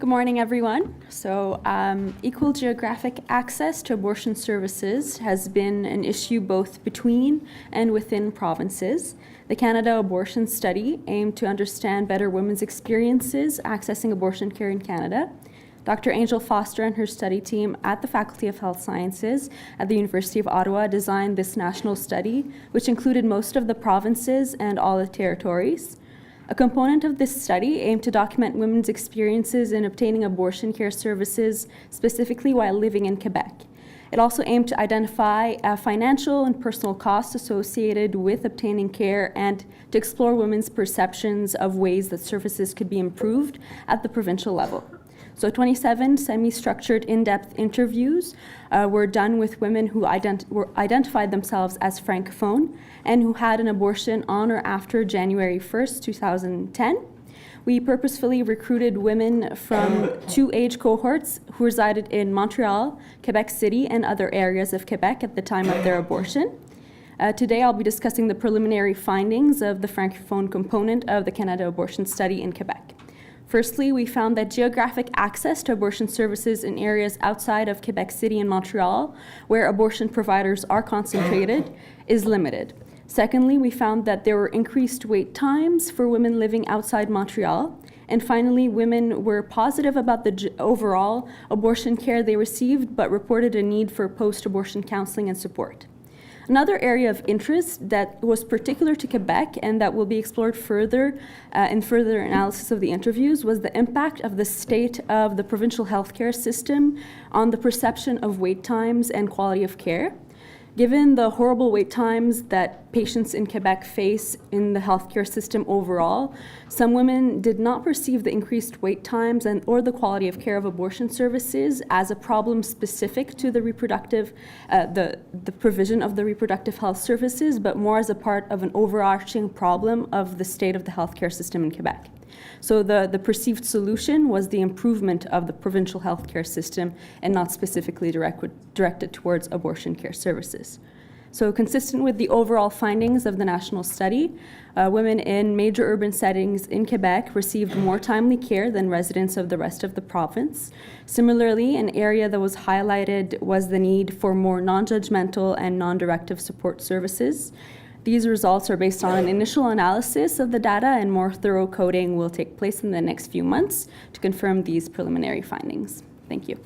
Good morning, everyone. Equal geographic access to abortion services has been an issue both between and within provinces. The Canada Abortion Study aimed to understand better women's experiences accessing abortion care in Canada. Dr. Angel Foster and her study team at the Faculty of Health Sciences at the University of Ottawa designed this national study, which included most of the provinces and all the territories. A component of this study aimed to document women's experiences in obtaining abortion care services, specifically while living in Quebec. It also aimed to identify financial and personal costs associated with obtaining care and to explore women's perceptions of ways that services could be improved at the provincial level. So 27 semi-structured in-depth interviews were done with women who identified themselves as Francophone and who had an abortion on or after January 1st, 2010. We purposefully recruited women from two age cohorts who resided in Montreal, Quebec City, and other areas of Quebec at the time of their abortion. Today I'll be discussing the preliminary findings of the Francophone component of the Canada Abortion Study in Quebec. Firstly, we found that geographic access to abortion services in areas outside of Quebec City and Montreal, where abortion providers are concentrated, is limited. Secondly, we found that there were increased wait times for women living outside Montreal. And finally, women were positive about the overall abortion care they received, but reported a need for post-abortion counseling and support. Another area of interest that was particular to Quebec and that will be explored further in further analysis of the interviews was the impact of the state of the provincial healthcare system on the perception of wait times and quality of care. Given the horrible wait times that patients in Quebec face in the healthcare system overall, some women did not perceive the increased wait times or the quality of care of abortion services as a problem specific to the provision of the reproductive health services, but more as a part of an overarching problem of the state of the healthcare system in Quebec. So the perceived solution was the improvement of the provincial healthcare system and not specifically directed towards abortion care services. So consistent with the overall findings of the national study, women in major urban settings in Quebec received more timely care than residents of the rest of the province. Similarly, an area that was highlighted was the need for more non-judgmental and non-directive support services. These results are based on an initial analysis of the data, and more thorough coding will take place in the next few months to confirm these preliminary findings. Thank you.